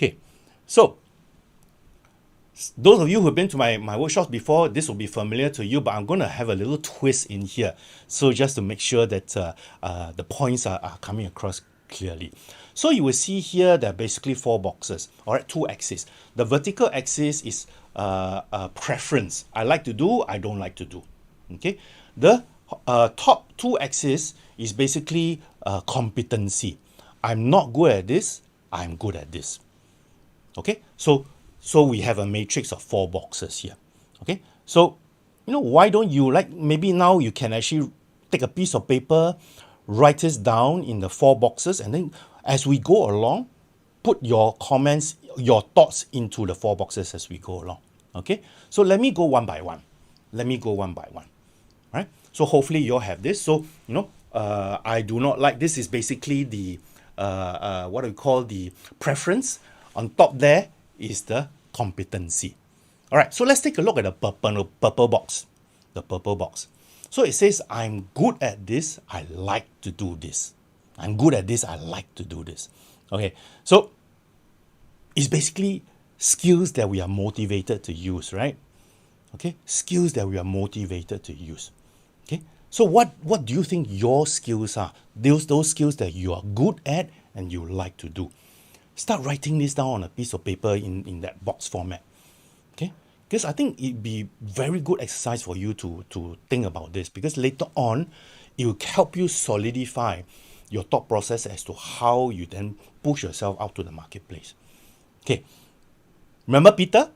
Okay, so those of you who have been to my workshops before, this will be familiar to you, but I'm going to have a little twist in here. So just to make sure that the points are coming across clearly. So you will see here there are basically four boxes, all right, two axes. The vertical axis is preference. I like to do, I don't like to do. Okay, the top two axes is basically competency. I'm not good at this, I'm good at this. Okay, so we have a matrix of four boxes here. Okay, so why don't you, like, maybe now you can actually take a piece of paper, write this down in the four boxes, and then as we go along, put your comments, your thoughts into the four boxes as we go along. Okay, so let me go one by one. Right, so hopefully you'll have this. So I do not like, this is basically the what we call the preference. On top there is the competency. All right, so let's take a look at the purple box. The purple box. So it says, I'm good at this, I like to do this. I'm good at this, I like to do this. Okay, so it's basically skills that we are motivated to use, right? Okay, skills that we are motivated to use. Okay, so what do you think your skills are? Those skills that you are good at and you like to do. Start writing this down on a piece of paper in that box format. Okay, because I think it'd be very good exercise for you to think about this, because later on it will help you solidify your thought process as to how you then push yourself out to the marketplace. Okay, remember Peter?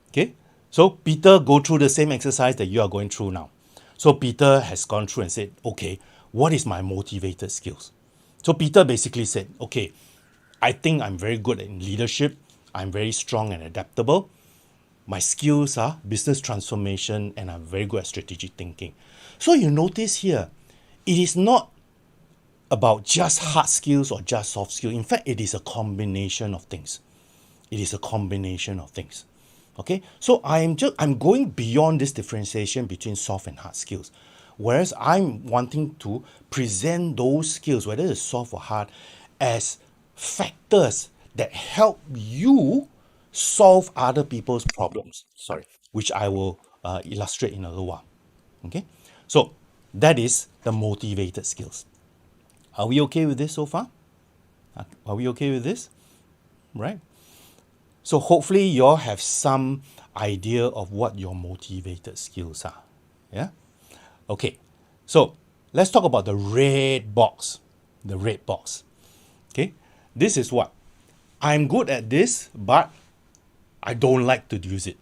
Okay, so Peter go through the same exercise that you are going through now. So Peter has gone through and said, okay, what is my motivated skills? So Peter basically said, okay, I think I'm very good in leadership. I'm very strong and adaptable. My skills are business transformation, and I'm very good at strategic thinking. So you notice here, it is not about just hard skills or just soft skills. In fact, it is a combination of things. Okay, so I'm going beyond this differentiation between soft and hard skills. Whereas I'm wanting to present those skills, whether it's soft or hard, as factors that help you solve other people's problems. Which I will illustrate in a little while. Okay, so that is the motivated skills. Are we okay with this so far? Are we okay with this? Right? So hopefully you all have some idea of what your motivated skills are. Yeah? Okay, so let's talk about the red box. The red box. Okay, this is what? I'm good at this, but I don't like to use it.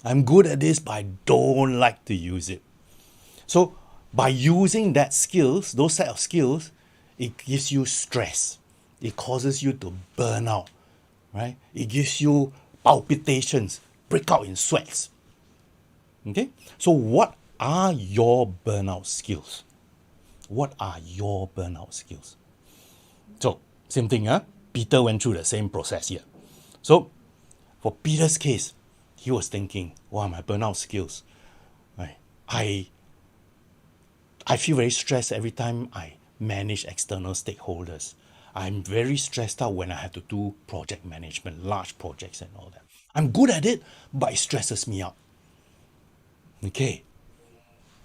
I'm good at this, but I don't like to use it. So by using that skills, those set of skills, it gives you stress. It causes you to burn out, right? It gives you palpitations, break out in sweats. Okay, so what are your burnout skills? What are your burnout skills? So same thing, huh? Peter went through the same process here. So for Peter's case, he was thinking, wow, my burnout skills, right? I feel very stressed every time I manage external stakeholders. I'm very stressed out when I have to do project management, large projects and all that. I'm good at it, but it stresses me out. Okay,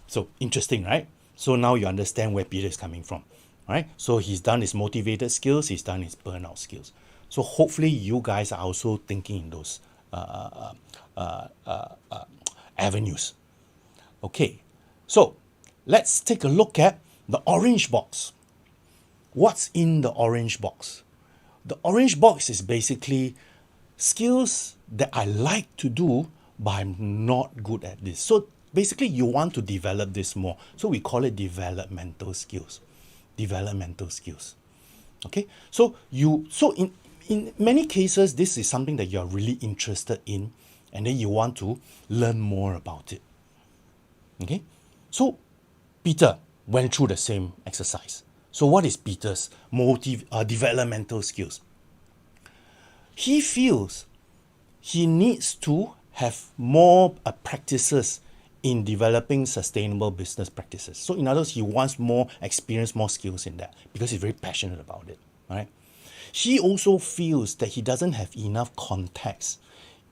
so interesting, right? So now you understand where Peter is coming from, right? So he's done his motivated skills, he's done his burnout skills. So hopefully you guys are also thinking in those avenues. Okay, so let's take a look at the orange box. What's in the orange box? The orange box is basically skills that I like to do, but I'm not good at this. So basically you want to develop this more. So we call it developmental skills. Developmental skills. Okay, so in many cases, this is something that you're really interested in, and then you want to learn more about it. Okay, so Peter went through the same exercise. So what is Peter's developmental skills? He feels he needs to have more practices in developing sustainable business practices. So in other words, he wants more experience, more skills in that, because he's very passionate about it. Right? He also feels that he doesn't have enough context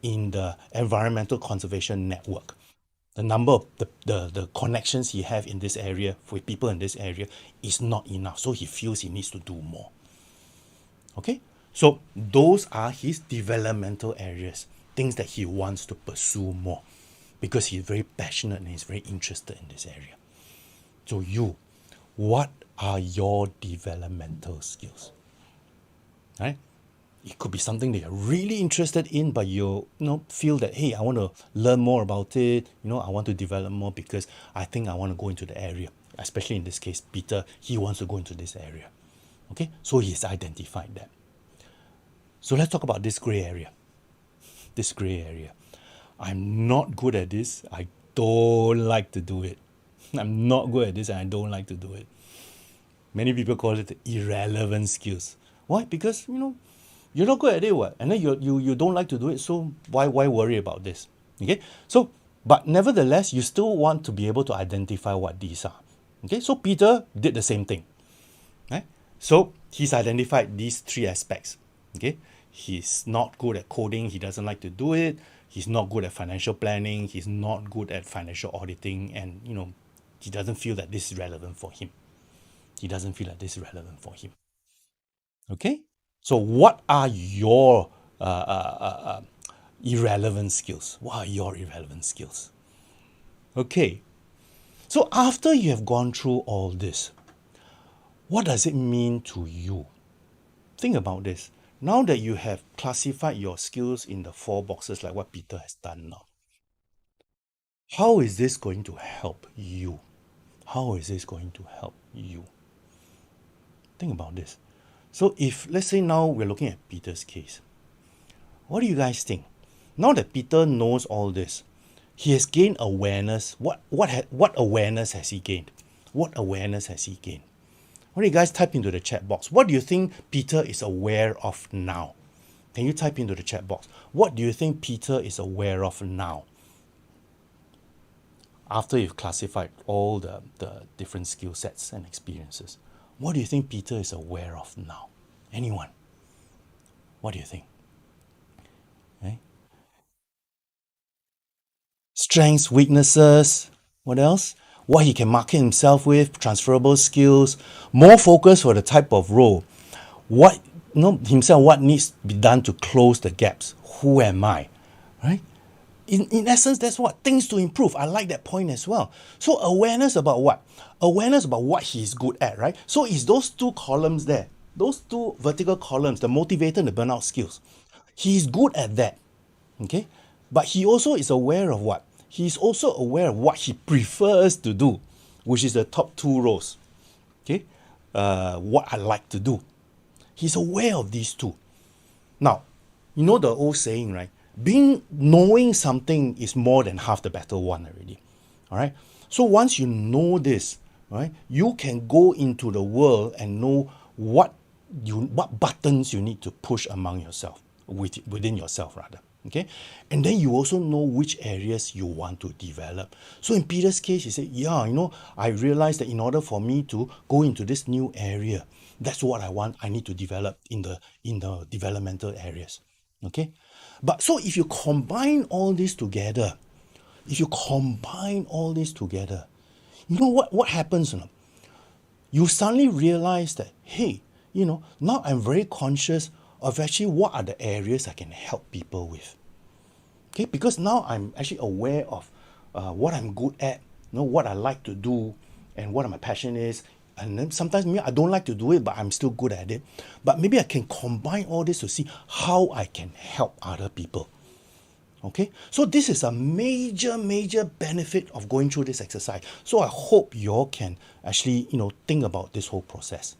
in the environmental conservation network. The number of the connections he have in this area with people in this area is not enough. So he feels he needs to do more. Okay? So those are his developmental areas, things that he wants to pursue more because he's very passionate and he's very interested in this area. So what are your developmental skills? Right? It could be something that you're really interested in, but you feel that, hey, I want to learn more about it. I want to develop more because I think I want to go into the area. Especially in this case, Peter, he wants to go into this area. Okay, so he's identified that. So let's talk about this gray area. This gray area. I'm not good at this. I don't like to do it. I'm not good at this and I don't like to do it. Many people call it irrelevant skills. Why? Because, you're not good at it, what? And then you don't like to do it, so why worry about this? Okay? So, but nevertheless, you still want to be able to identify what these are. Okay? So Peter did the same thing. Right? So he's identified these three aspects. Okay? He's not good at coding, he doesn't like to do it, he's not good at financial planning, he's not good at financial auditing, and he doesn't feel that this is relevant for him. He doesn't feel that this is relevant for him. Okay? So what are your irrelevant skills? What are your irrelevant skills? Okay. So after you have gone through all this, what does it mean to you? Think about this. Now that you have classified your skills in the 4 boxes like what Peter has done now, how is this going to help you? How is this going to help you? Think about this. So if, let's say now we're looking at Peter's case, what do you guys think? Now that Peter knows all this, he has gained awareness. What awareness has he gained? What awareness has he gained? Why don't you guys type into the chat box? What do you think Peter is aware of now? Can you type into the chat box? What do you think Peter is aware of now? After you've classified all the different skill sets and experiences, what do you think Peter is aware of now? Anyone? What do you think? Okay. Strengths, weaknesses, what else? What he can market himself with, transferable skills, more focus for the type of role. What what needs to be done to close the gaps? Who am I? Right? In essence, that's what things to improve. I like that point as well. So awareness about what? Awareness about what he's good at, right? So it's those 2 columns there, those 2 vertical columns, the motivator and the burnout skills. He's good at that. Okay? But he also is aware of what? He's also aware of what he prefers to do, which is the top 2 rows. Okay? What I like to do. He's aware of these 2. Now, you know the old saying, right? Knowing something is more than half the battle won already. All right. So once you know this, right, you can go into the world and know what buttons you need to push among yourself, within yourself rather. Okay. And then you also know which areas you want to develop. So in Peter's case, he said, yeah, I realized that in order for me to go into this new area, that's what I want. I need to develop in the developmental areas. Okay. But so if you combine all this together, you know what happens? You suddenly realize that, hey, now I'm very conscious of actually what are the areas I can help people with. Okay, because now I'm actually aware of what I'm good at, what I like to do, and what my passion is. And then sometimes maybe I don't like to do it, but I'm still good at it. But maybe I can combine all this to see how I can help other people. Okay, so this is a major benefit of going through this exercise. So I hope you all can actually, think about this whole process.